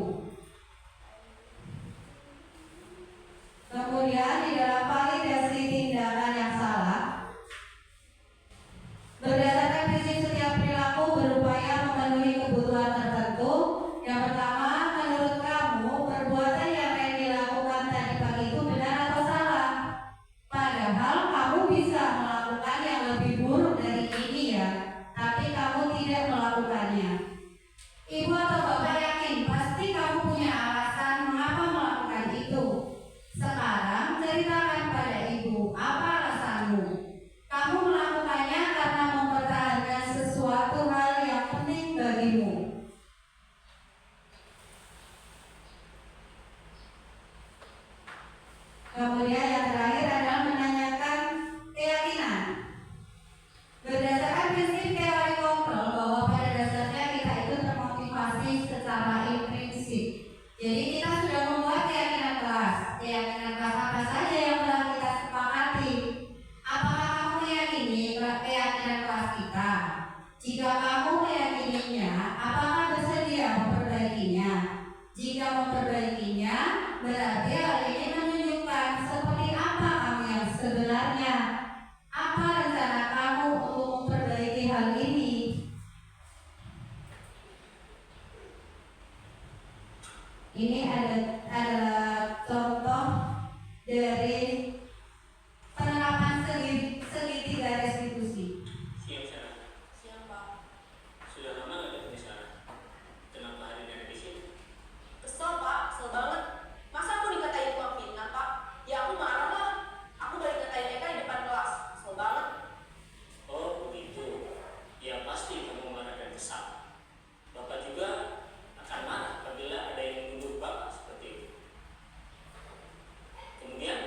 Kemudian di dalam validasi tindakan yang salah, berdasarkan prinsip setiap perilaku berupaya memenuhi kebutuhan tertentu. Yang pertama, menurut kamu perbuatan yang dilakukan tadi pagi itu benar atau salah? Padahal kamu bisa melakukan yang lebih buruk dari ini ya, tapi kamu tidak melakukannya. Ibu atau bapak yakin pasti kamu punya alasan mengapa melakukan itu. Sekarang ceritakan pada ibu, apa alasanmu? Kamu melakukannya karena mempertahankan sesuatu hal yang penting bagimu. Kemudian yang terakhir adalah menanyakan keyakinan. Berdasarkan prinsip teori kontrol bahwa pada dasarnya kita itu termotivasi secara intrinsik. Jadi kita sudah membuat keyakinan kelas. Keyakinan kelas apa saja yang telah kita sepakati? Apakah kamu meyakini keyakinan kelas kita? Jika kamu meyakininya, apakah bersedia memperbaikinya? Jika memperbaikinya, berarti hal ini menunjukkan seperti apa kamu yang sebenarnya. Apa rencana kamu untuk memperbaiki hal ini? Ini adalah contoh dari penerapan segitiga restitusi. Siang sana. Siang Pak. Sudah lama nggak ketemu sana? Kenapa hari ini ada di sini? Kesel Pak, kesel banget. Masa aku dikatain tukang fitnah Pak? Ya aku marah lah. Aku balik ngatain Eka di depan kelas. Kesel banget. Oh begitu. Ya pasti kamu marah dan kesal. Bapak juga akan marah apabila ada yang menuduh Bapak seperti itu. Kemudian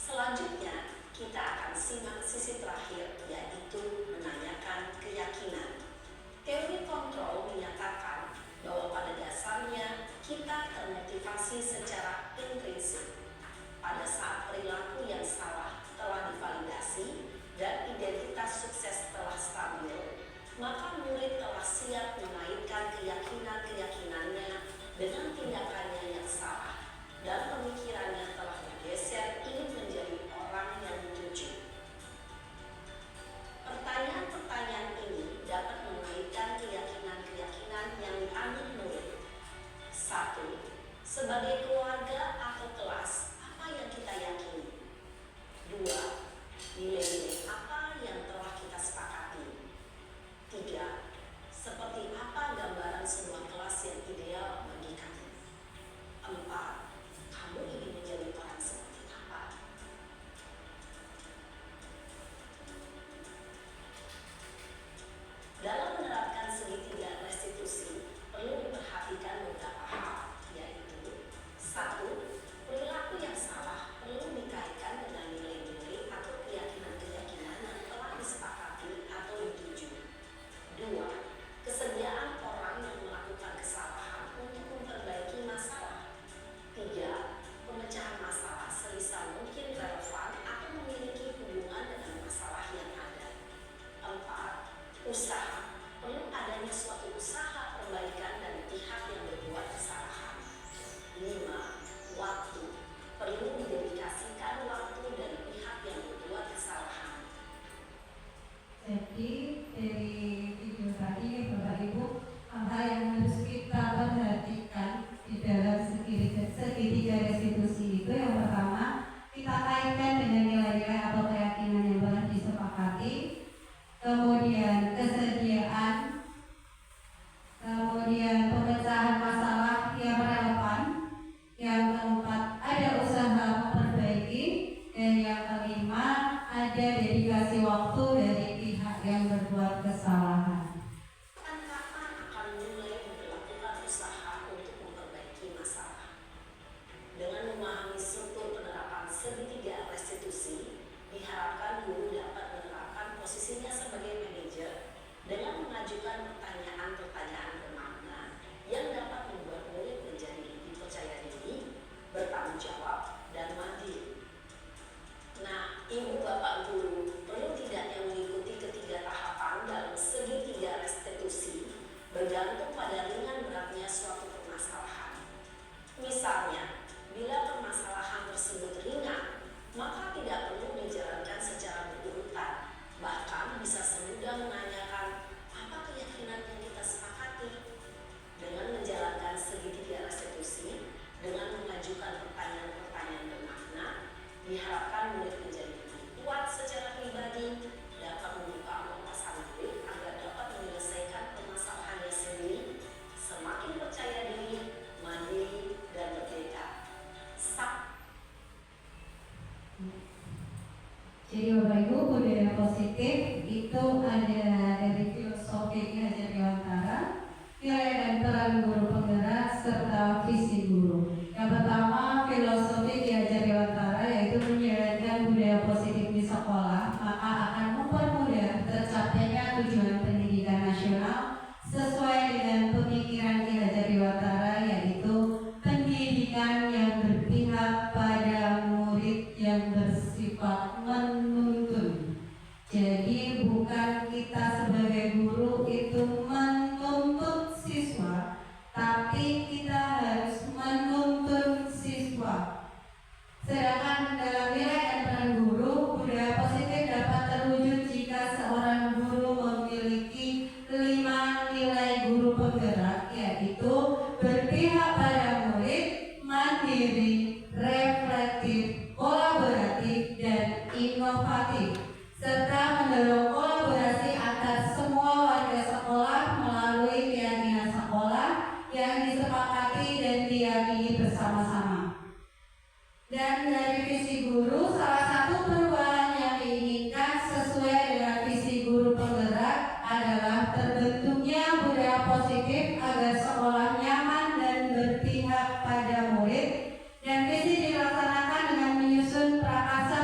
Selanjutnya, kita akan simak sisi terakhir, yaitu menanyakan keyakinan. Teori kontrol menyatakan bahwa pada dasarnya kita termotivasi secara intrinsik. Pada saat perilaku yang salah telah divalidasi dan identitas sukses telah stabil, maka murid telah siap mengaitkan keyakinan-keyakinannya dengan tindakannya yang salah dan pemikirannya telah bergeser ingin menjadi orang yang jujur. Pertanyaan-pertanyaan ini dapat mengaitkan keyakinan-keyakinan yang dianut murid. 1. Sebagai keluarga atau kelas, apa yang kita yakini? 2. Nilai-nilai apa yang telah kita sepakati? 3. Seperti apa gambaran sebuah kelas yang ideal bagi kamu? 4. Kamu ingin menjadi orang seperti apa? Dalam menerapkan segitiga restitusi, perlu diperhatikan beberapa hal, yaitu 1. Perilaku yang salah perlu dikaitkan dengan nilai-nilai atau keyakinan-keyakinan yang telah disepakati atau dituju. 2. Kesediaan orang yang melakukan kesalahan untuk memperbaiki masalah. 3. Pemecahan masalah sebisa mungkin relevan atau memiliki hubungan dengan masalah yang ada. 4. Usaha. Perlu adanya suatu usaha perbaikan dari pihak yang berbuat kesalahan. 5. Waktu. Perlu didedikasikan waktu dari pihak yang berbuat kesalahan. Jadi dari video tadi Bapak Ibu, hal yang harus kita perhatikan di dalam segitiga restitusi itu yang pertama, kita kaitkan dengan nilai-nilai atau keyakinan yang telah disepakati, kemudian kesediaan, kemudian pemecahan masalah yang relevan, yang keempat ada usaha memperbaiki, dan yang kelima ada dedikasi waktu dari pihak yang berbuat kesalahan. Kapan akan mulai memperlakukan usaha untuk memperbaiki masalah? Dengan memahami struktur penerapan segitiga restitusi, diharapkan guru dapat menerapkan posisinya sebagai manajer dengan mengajukan pertanyaan-pertanyaan bermakna yang dapat membuat murid menjadi lebih percaya diri, bertanggung jawab, dan mandiri. Nah, Ibu Bapak Guru, perlu tidak yang mengikuti ketiga tahapan dalam segitiga restitusi bergantung pada ringan beratnya suatu permasalahan. Misalnya, bila permasalahan tersebut ringan, maka tidak perlu dijalankan secara berurutan. Bahkan bisa semudah menanyakan apa keyakinan yang kita sepakati. Dengan menjalankan segitiga restitusi, dengan mengajukan pertanyaan-pertanyaan bermakna, diharapkan murid menjadi lebih kuat secara pribadi, dapat membuka wawasan murid agar dapat menyelesaikan permasalahannya sendiri, semakin percaya diri, mandiri, dan merdeka. Jadi Bapak Ibu, budaya positif itu ada dari filosofi Ki Hajar Dewantara, nilai dan peran guru penggerak, serta visi guru. Yang pertama, filosofi Ki Hajar Dewantara yaitu menjalankan budaya positif di sekolah, maka akan mempermudah tercapainya tujuan pendidikan nasional sesuai dengan pemikiran Ki Hajar Dewantara, yaitu pendidikan yang berpihak pada murid yang bersifat menuntun. Jadi bukan kita sebagai guru itu menuntut siswa, tapi kita harus menuntun siswa. Sedangkan dalam nilai dan peran guru, budaya positif dapat terwujud jika seorang guru memiliki 5 nilai guru penggerak, yaitu berpihak pada murid, mandiri, reflektif, kolaboratif, dan inovatif, serta mendorong kolaborasi antar semua warga sekolah melalui keyakinan sekolah yang disepakati dan diyakini bersama-sama. Dan dari visi guru, salah satu perubahan yang diinginkan sesuai dengan visi guru penggerak adalah terbentuknya budaya positif agar sekolah nyaman dan berpihak pada murid, dan visi dilaksanakan dengan menyusun prakasa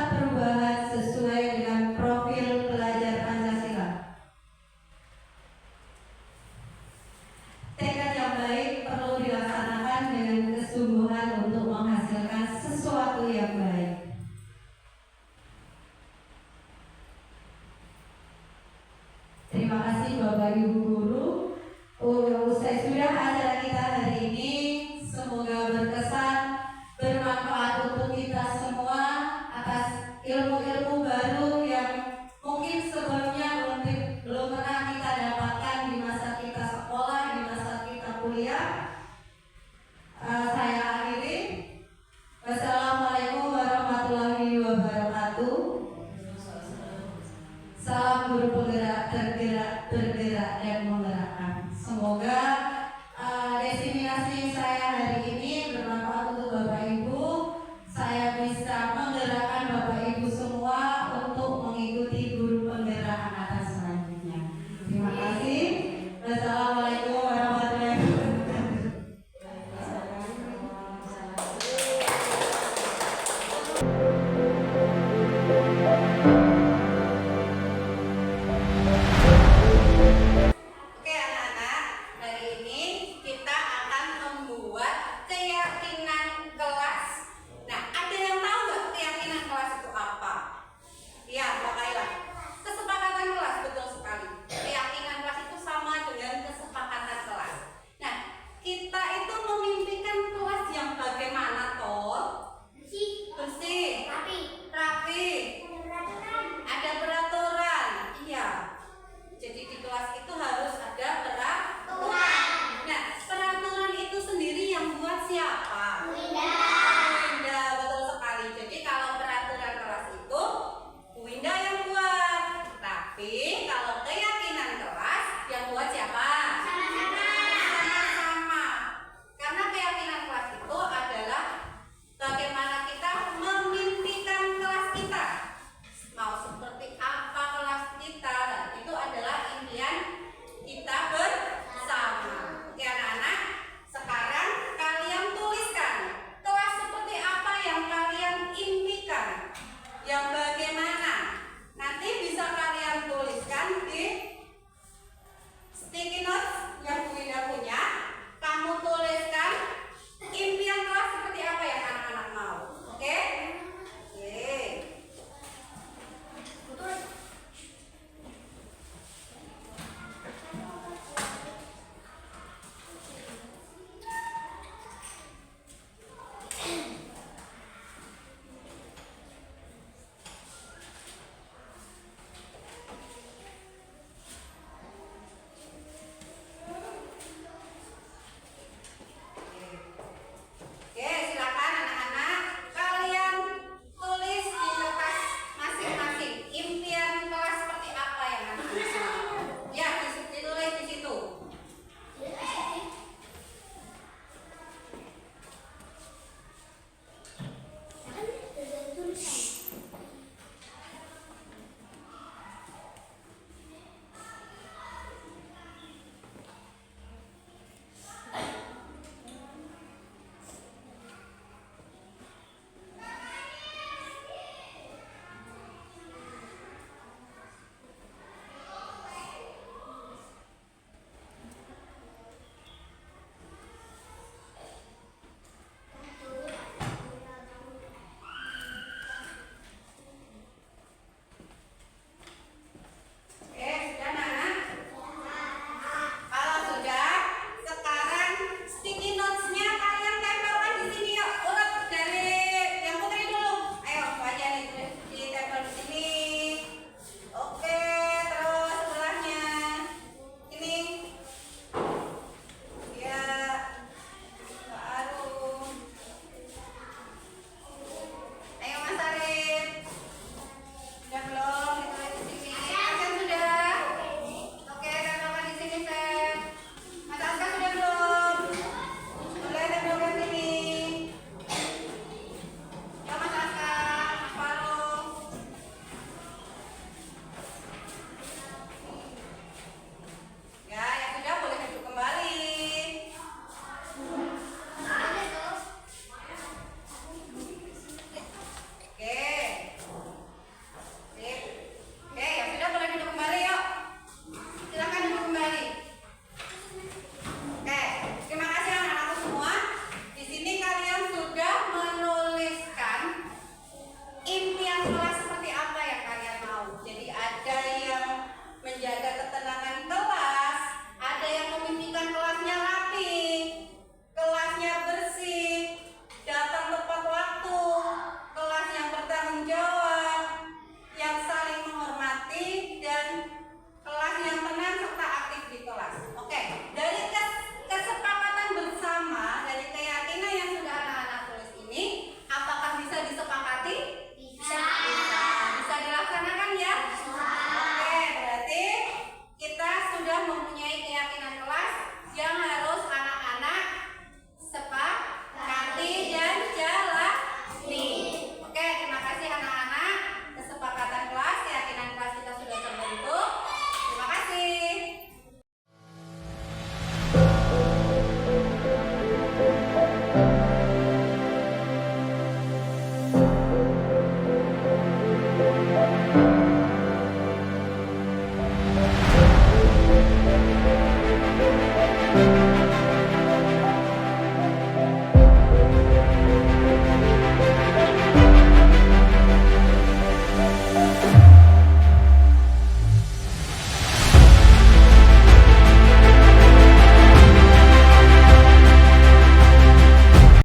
guru penggerak tergerak dan menggerakkan. Semoga destinasi saya hari ini bermanfaat untuk Bapak Ibu. Saya bisa menggerakkan Bapak Ibu semua untuk mengikuti guru penggerak angkatan selanjutnya. Terima kasih. Wassalamualaikum warahmatullahi wabarakatuh. Oke anak-anak, hari ini kita akan membuat keyakinan kelas. Nah, ada yang tahu nggak keyakinan kelas itu apa? Ya, Mbak Kaila. Kesepakatan kelas, betul sekali. Keyakinan kelas itu sama dengan kesepakatan kelas. Nah, kita itu memimpikan kelas yang bagaimana toh? Bersih, rapi, Thank